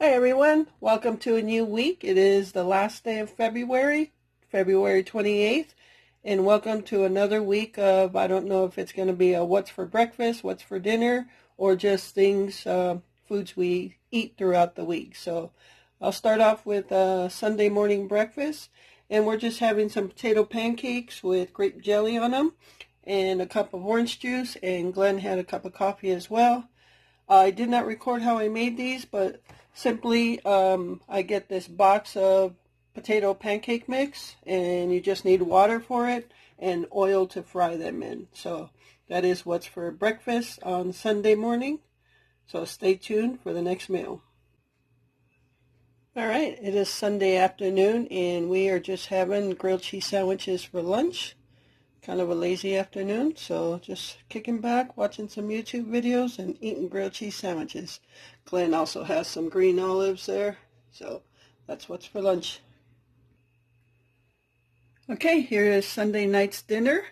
Hi everyone, welcome to a new week. It is the last day of February 28th, and welcome to another week of, I don't know if it's going to be a what's for breakfast, what's for dinner, or just things, foods we eat throughout the week. So I'll start off with Sunday morning breakfast, and we're just having some potato pancakes with grape jelly on them, and a cup of orange juice, and Glenn had a cup of coffee as well. I did not record how I made these, but simply I get this box of potato pancake mix, and you just need water for it and oil to fry them in. So that is what's for breakfast on Sunday morning. So stay tuned for the next meal. All right, it is Sunday afternoon, and we are just having grilled cheese sandwiches for lunch. Kind of a lazy afternoon, so just kicking back, watching some YouTube videos, and eating grilled cheese sandwiches. Glenn also has some green olives there, so that's what's for lunch. Okay, here is Sunday night's dinner.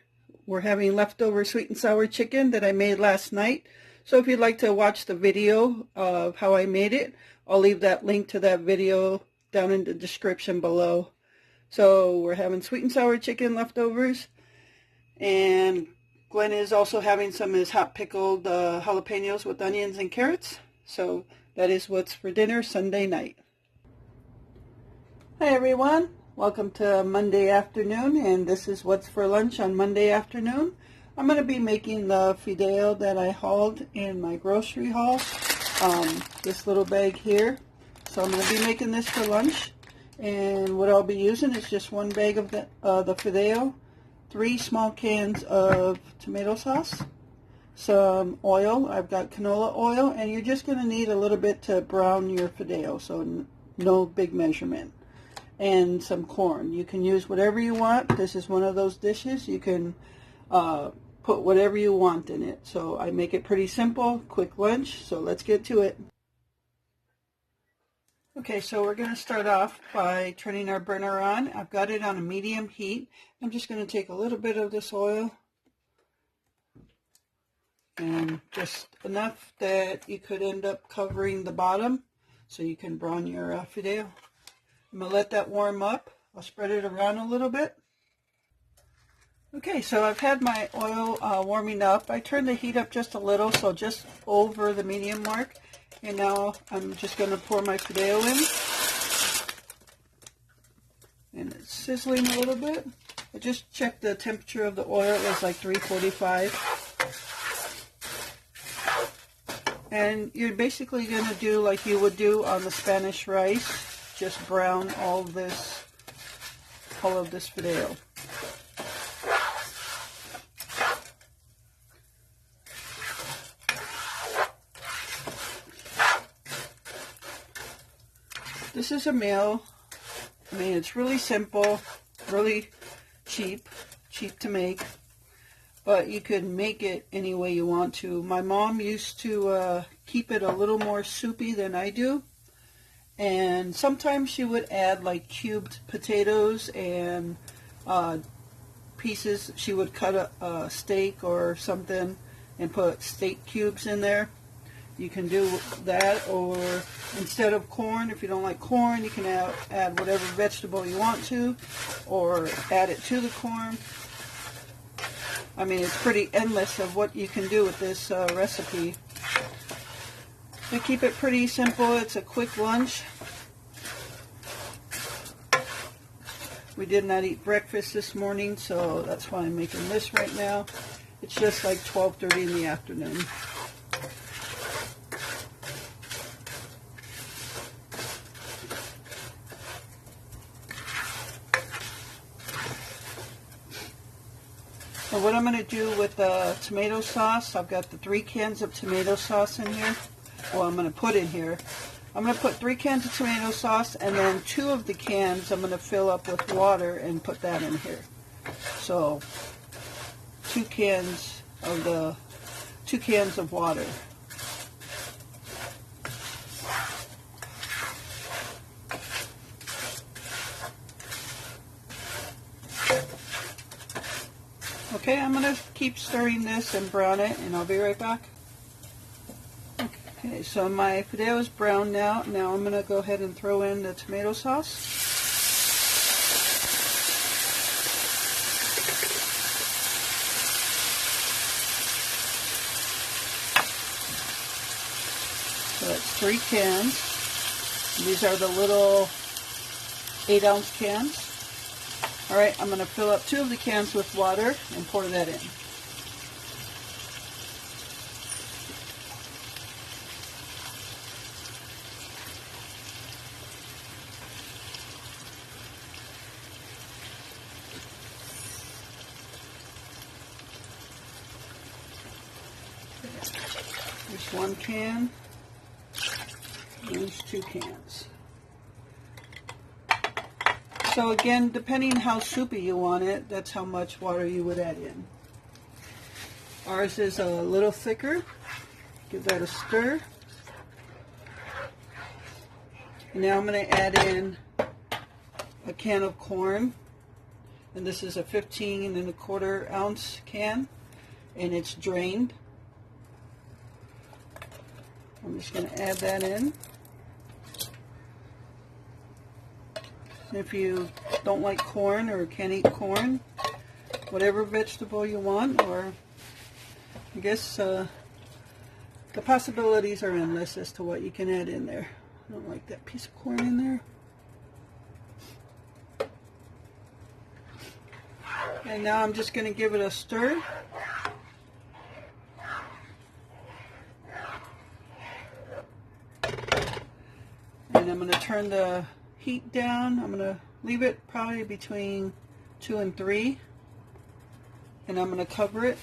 We're having leftover sweet and sour chicken that I made last night. So if you'd like to watch the video of how I made it, I'll leave that link to that video down in the description below. So we're having sweet and sour chicken leftovers. And Glenn is also having some of his hot pickled jalapenos with onions and carrots. So that is what's for dinner Sunday night. Hi everyone, welcome to Monday afternoon, and this is what's for lunch on Monday afternoon. I'm going to be making the fidel that I hauled in my grocery haul, this little bag here. So I'm going to be making this for lunch, and what I'll be using is just one bag of the fidel, 3 small cans of tomato sauce, some oil. I've got canola oil, and you're just going to need a little bit to brown your fidel, so no big measurement. And some corn. You can use whatever you want. This is one of those dishes. You can put whatever you want in it. So I make it pretty simple, quick lunch. So let's get to it. Okay, so we're going to start off by turning our burner on. I've got it on a medium heat. I'm just going to take a little bit of this oil, and just enough that you could end up covering the bottom so you can brown your fidel. I'm going to let that warm up. I'll spread it around a little bit. Okay, so I've had my oil warming up. I turned the heat up just a little, so just over the medium mark. And now I'm just going to pour my fidel in. And it's sizzling a little bit. I just checked the temperature of the oil. It was like 345. And you're basically going to do like you would do on the Spanish rice. Just brown all of this fidel. This is a meal. I mean, it's really simple, really cheap to make, but you can make it any way you want to. My mom used to keep it a little more soupy than I do, and sometimes she would add like cubed potatoes and pieces. She would cut a steak or something and put steak cubes in there. You can do that, or instead of corn, if you don't like corn, you can add whatever vegetable you want to, or add it to the corn. I mean, it's pretty endless of what you can do with this recipe. We keep it pretty simple. It's a quick lunch. We did not eat breakfast this morning, so that's why I'm making this right now. It's just like 12:30 in the afternoon. So what I'm going to do with the tomato sauce, I've got the 3 cans of tomato sauce in here. Well, I'm going to put in here. I'm going to put 3 cans of tomato sauce, and then 2 of the cans I'm going to fill up with water and put that in here. So 2 cans of water. Okay, I'm going to keep stirring this and brown it, and I'll be right back. Okay, Okay, so my fidel is brown now. Now I'm going to go ahead and throw in the tomato sauce. So that's 3 cans. These are the little 8-ounce cans. Alright, I'm going to fill up 2 of the cans with water and pour that in. There's 1 can. There's 2 cans. So again, depending how soupy you want it, that's how much water you would add in. Ours is a little thicker. Give that a stir. And now I'm going to add in a can of corn. And this is a 15 1/4 ounce can. And it's drained. I'm just going to add that in. If you don't like corn or can't eat corn, whatever vegetable you want, or I guess the possibilities are endless as to what you can add in there. I don't like that piece of corn in there. And now I'm just going to give it a stir. And I'm going to turn the heat down. I'm going to leave it probably between 2 and 3. And I'm going to cover it.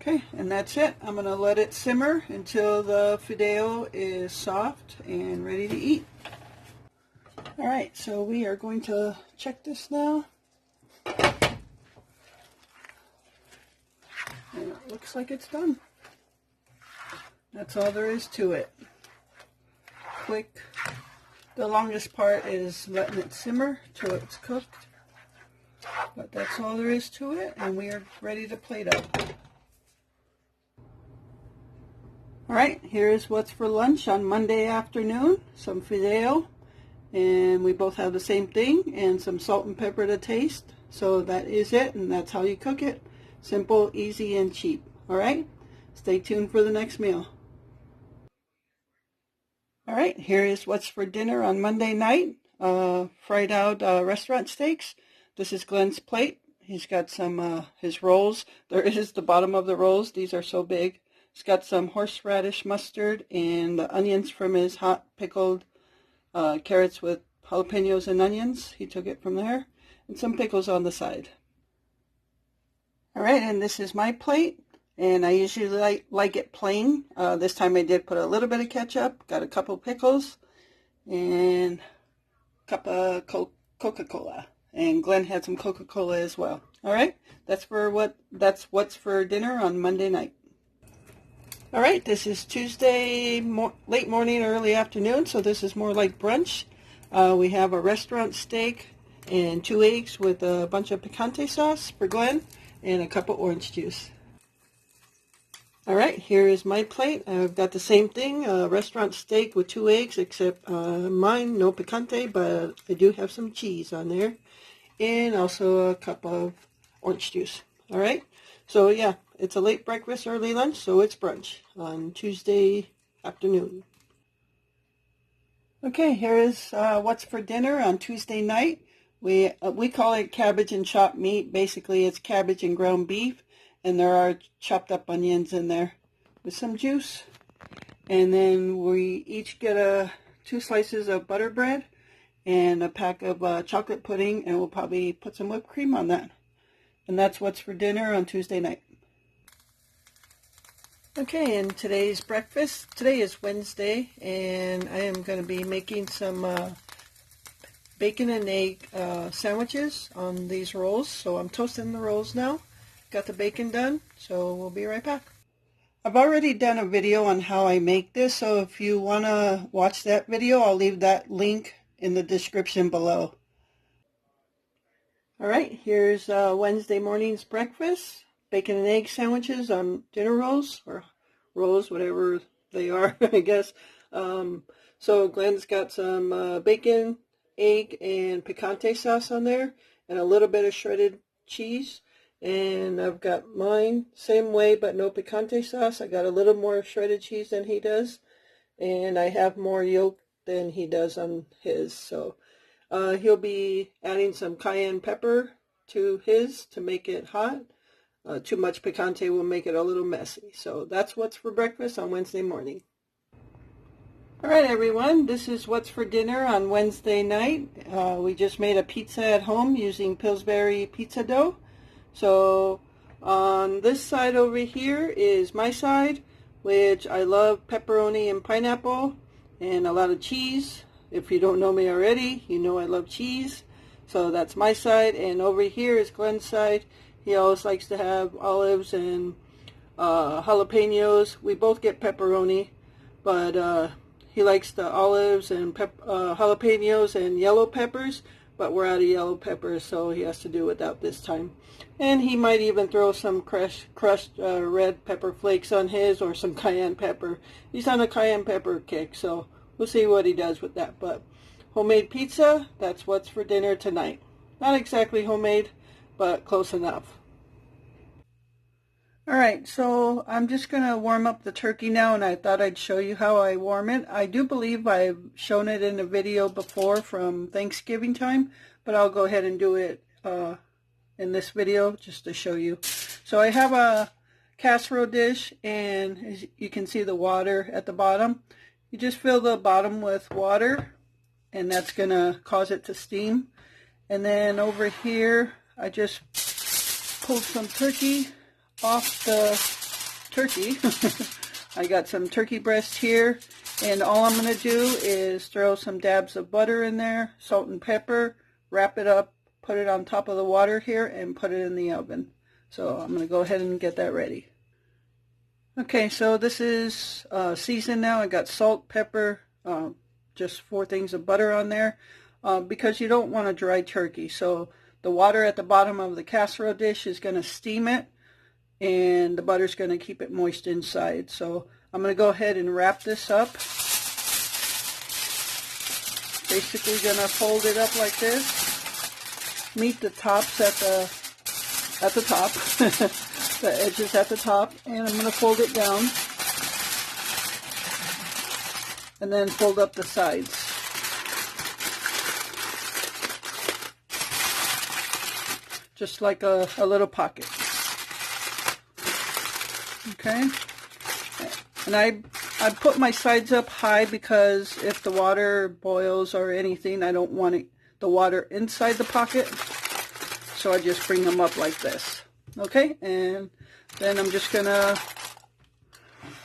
Okay, and that's it. I'm going to let it simmer until the fideo is soft and ready to eat. Alright, so we are going to check this now. And it looks like it's done. That's all there is to it. Quick. The longest part is letting it simmer till it's cooked. But that's all there is to it, and we are ready to plate up. Alright, here's what's for lunch on Monday afternoon. Some fideo, and we both have the same thing, and some salt and pepper to taste. So that is it, and that's how you cook it. Simple, easy, and cheap. Alright, stay tuned for the next meal. Alright, here is what's for dinner on Monday night. Fried out restaurant steaks. This is Glenn's plate. He's got some, his rolls. There is the bottom of the rolls. These are so big. He's got some horseradish mustard and the onions from his hot pickled carrots with jalapenos and onions. He took it from there. And some pickles on the side. Alright, and this is my plate. And I usually like it plain. This time I did put a little bit of ketchup. Got a couple pickles. And a cup of Coca-Cola. And Glenn had some Coca-Cola as well. Alright, that's what's for dinner on Monday night. Alright, this is Tuesday late morning, early afternoon, so this is more like brunch. We have a restaurant steak and 2 eggs with a bunch of picante sauce for Glenn and a cup of orange juice. Alright, here is my plate. I've got the same thing, a restaurant steak with 2 eggs, except mine, no picante, but I do have some cheese on there. And also a cup of orange juice. Alright, so yeah, it's a late breakfast, early lunch, so it's brunch on Tuesday afternoon. Okay, here is what's for dinner on Tuesday night. We call it cabbage and chopped meat. Basically, it's cabbage and ground beef, and there are chopped up onions in there with some juice. And then we each get 2 slices of butter bread and a pack of chocolate pudding, and we'll probably put some whipped cream on that. And that's what's for dinner on Tuesday night. Okay, and today's breakfast. Today is Wednesday, and I am going to be making some bacon and egg sandwiches on these rolls. So I'm toasting the rolls now. Got the bacon done, so we'll be right back. I've already done a video on how I make this, so if you want to watch that video, I'll leave that link in the description below. All right, here's Wednesday morning's breakfast. Bacon and egg sandwiches on dinner rolls, or rolls, whatever they are, I guess. So Glenn's got some bacon, egg, and picante sauce on there, and a little bit of shredded cheese. And I've got mine same way, but no picante sauce. I got a little more shredded cheese than he does, and I have more yolk than he does on his. So he'll be adding some cayenne pepper to his to make it hot. Too much picante will make it a little messy. So that's what's for breakfast on Wednesday morning. All right, everyone, this is what's for dinner on Wednesday night. We just made a pizza at home using Pillsbury pizza dough. So on this side over here is my side, which I love pepperoni and pineapple and a lot of cheese. If you don't know me already, you know I love cheese. So that's my side. And over here is Glenn's side. He always likes to have olives and jalapenos. We both get pepperoni, but he likes the olives and jalapenos and yellow peppers. But we're out of yellow peppers, so he has to do without this time. And he might even throw some crushed red pepper flakes on his, or some cayenne pepper. He's on a cayenne pepper kick, so we'll see what he does with that. But homemade pizza, that's what's for dinner tonight. Not exactly homemade, but close enough. All right, so I'm just going to warm up the turkey now, and I thought I'd show you how I warm it. I do believe I've shown it in a video before from Thanksgiving time, but I'll go ahead and do it in this video just to show you. So I have a casserole dish, and as you can see the water at the bottom. You just fill the bottom with water, and that's going to cause it to steam. And then over here, I just pulled some turkey off the turkey. I got some turkey breast here, and all I'm going to do is throw some dabs of butter in there, salt and pepper, wrap it up, put it on top of the water here, and put it in the oven. So I'm going to go ahead and get that ready. Okay, so this is seasoned now. I got salt, pepper, just 4 things of butter on there, because you don't want a dry turkey. So the water at the bottom of the casserole dish is going to steam it, and the butter's going to keep it moist inside. So I'm going to go ahead and wrap this up. Basically going to fold it up like this. Meet the tops at the top, the edges at the top, and I'm going to fold it down, and then fold up the sides. Just like a little pocket. Okay, and I put my sides up high because if the water boils or anything, I don't want the water inside the pocket, so I just bring them up like this. Okay, and then I'm just gonna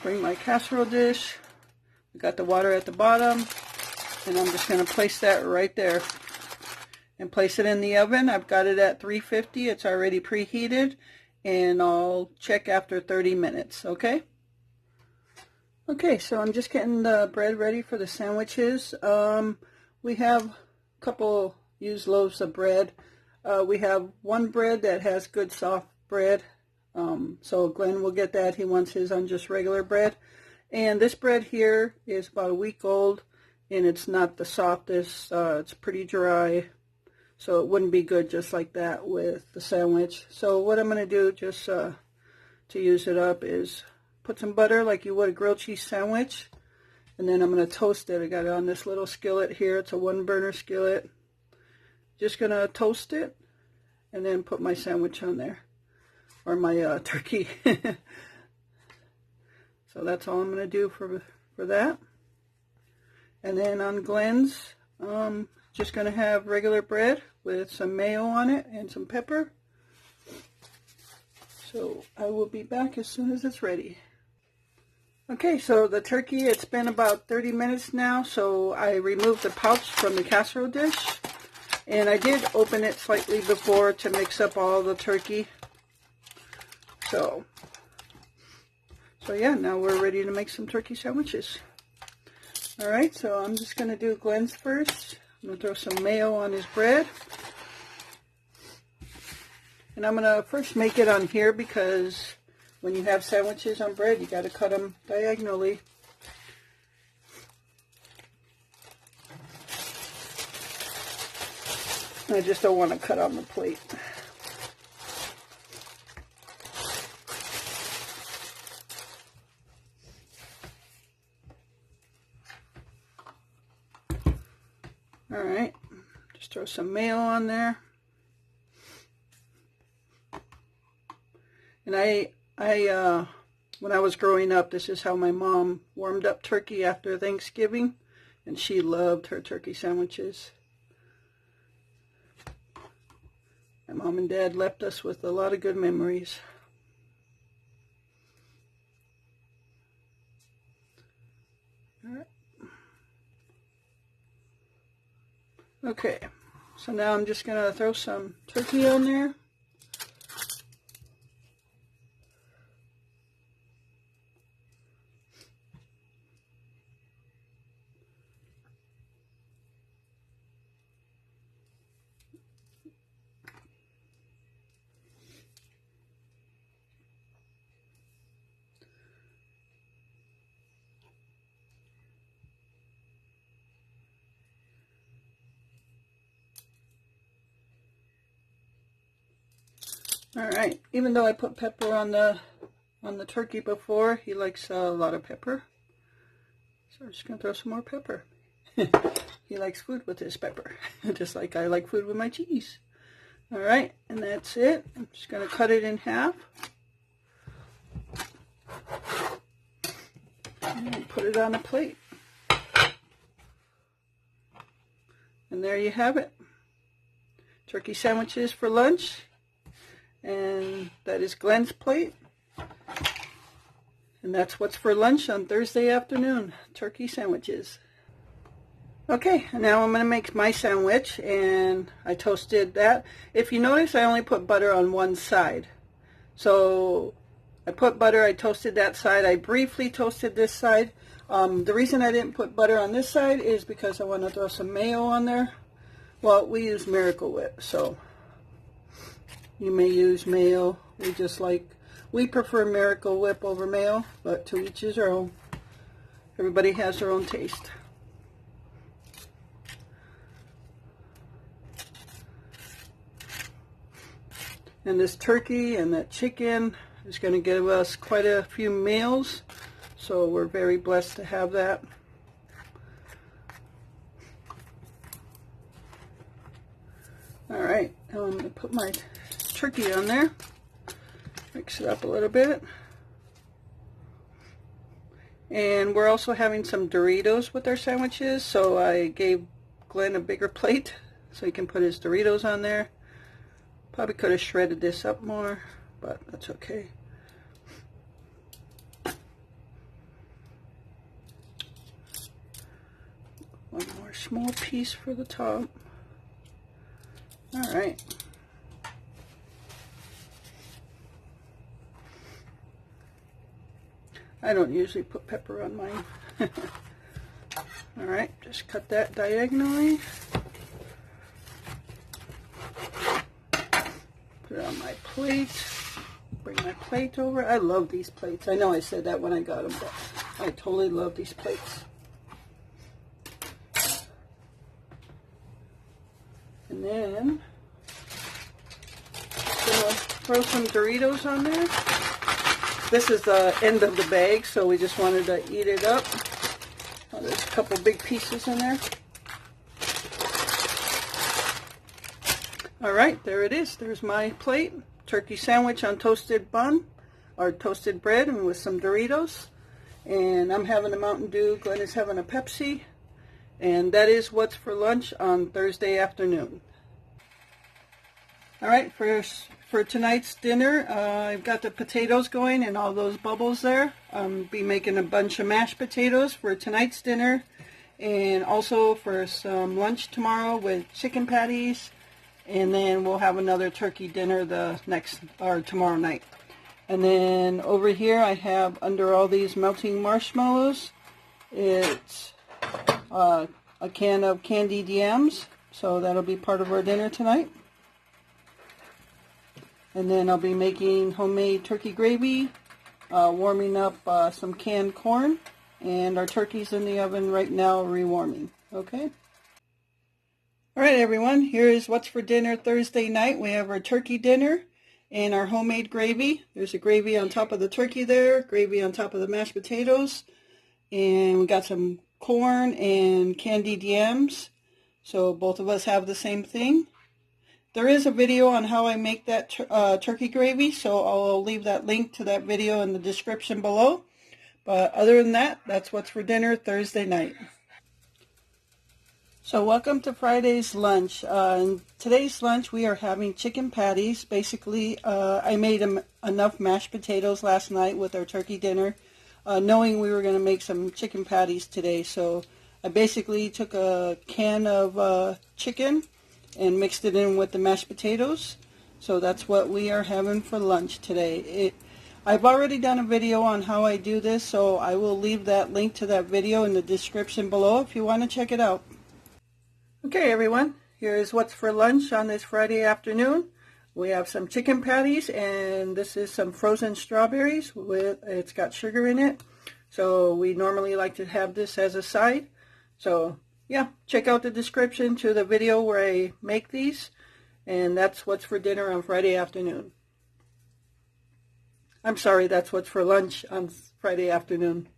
bring my casserole dish. I got the water at the bottom, and I'm just gonna place that right there and place it in the oven. I've got it at 350. It's already preheated, and I'll check after 30 minutes, okay? Okay, so I'm just getting the bread ready for the sandwiches. We have a couple used loaves of bread. We have one bread that has good soft bread, so Glenn will get that. He wants his on just regular bread. And this bread here is about a week old, and it's not the softest. It's pretty dry. So it wouldn't be good just like that with the sandwich. So what I'm going to do just to use it up is put some butter like you would a grilled cheese sandwich. And then I'm going to toast it. I got it on this little skillet here. It's a 1-burner skillet. Just going to toast it and then put my sandwich on there. Or my turkey. So that's all I'm going to do for that. And then on Glenn's, just going to have regular bread with some mayo on it and some pepper. So I will be back as soon as it's ready. Okay, so the turkey, it's been about 30 minutes now, so I removed the pouch from the casserole dish. And I did open it slightly before to mix up all the turkey. So yeah, now we're ready to make some turkey sandwiches. Alright, so I'm just going to do Glenn's first. I'm going to throw some mayo on his bread. And I'm going to first make it on here because when you have sandwiches on bread, you got to cut them diagonally. I just don't want to cut on the plate. All right, just throw some mayo on there. And when I was growing up, this is how my mom warmed up turkey after Thanksgiving, and she loved her turkey sandwiches. My mom and dad left us with a lot of good memories. All right. Okay, so now I'm just going to throw some turkey on there. All right, even though I put pepper on the turkey before, he likes a lot of pepper. So I'm just going to throw some more pepper. He likes food with his pepper, just like I like food with my cheese. All right, and that's it. I'm just going to cut it in half. And put it on a plate. And there you have it. Turkey sandwiches for lunch. And that is Glenn's plate. And that's what's for lunch on Thursday afternoon. Turkey sandwiches. Okay, now I'm going to make my sandwich, and I toasted that. If you notice, I only put butter on one side. So I put butter, I toasted that side. I briefly toasted this side. The reason I didn't put butter on this side is because I want to throw some mayo on there. Well, we use Miracle Whip, so you may use mayo. We prefer Miracle Whip over mayo, but to each his own. Everybody has their own taste. And this turkey and that chicken is going to give us quite a few meals, so we're very blessed to have that. All right, now I'm going to put my turkey on there, mix it up a little bit, and we're also having some Doritos with our sandwiches, so I gave Glenn a bigger plate so he can put his Doritos on there. Probably could have shredded this up more, but that's okay. One more small piece for the top. All right. I don't usually put pepper on mine. All right, just cut that diagonally. Put it on my plate. Bring my plate over. I love these plates. I know I said that when I got them, but I totally love these plates. And then throw some Doritos on there. This is the end of the bag, so we just wanted to eat it up. Oh, there's a couple big pieces in there. All right, there it is. There's my plate. Turkey sandwich on toasted bun, or toasted bread, and with some Doritos. And I'm having a Mountain Dew. Glenn is having a Pepsi. And that is what's for lunch on Thursday afternoon. All right, for tonight's dinner, I've got the potatoes going and all those bubbles there. I'll be making a bunch of mashed potatoes for tonight's dinner, and also for some lunch tomorrow with chicken patties, and then we'll have another turkey dinner tomorrow night. And then over here I have, under all these melting marshmallows, it's a can of candied yams, so that'll be part of our dinner tonight. And then I'll be making homemade turkey gravy, warming up some canned corn, and our turkey's in the oven right now rewarming. Okay? All right, everyone, here is what's for dinner Thursday night. We have our turkey dinner and our homemade gravy. There's a gravy on top of the turkey there, gravy on top of the mashed potatoes, and we got some corn and candied yams. So both of us have the same thing. There is a video on how I make that turkey gravy, so I'll leave that link to that video in the description below. But other than that, that's what's for dinner Thursday night. So welcome to Friday's lunch. In today's lunch we are having chicken patties. Basically, I made enough mashed potatoes last night with our turkey dinner, knowing we were going to make some chicken patties today. So I basically took a can of chicken and mixed it in with the mashed potatoes. So that's what we are having for lunch today. I've already done a video on how I do this, so I will leave that link to that video in the description below if you want to check it out. Okay, everyone, here's what's for lunch on this Friday afternoon. We have some chicken patties, and this is some frozen strawberries. It's got sugar in it, so we normally like to have this as a side. So yeah, check out the description to the video where I make these, and that's what's for dinner on Friday afternoon. I'm sorry, that's what's for lunch on Friday afternoon.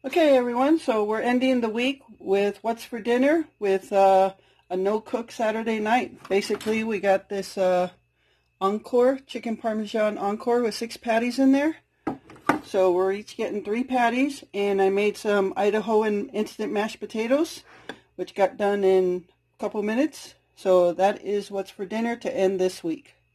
Okay, everyone, so we're ending the week with what's for dinner with a no-cook Saturday night. Basically, we got this Encore, chicken Parmesan Encore with 6 patties in there. So we're each getting 3 patties, and I made some Idahoan instant mashed potatoes, which got done in a couple minutes. So that is what's for dinner to end this week.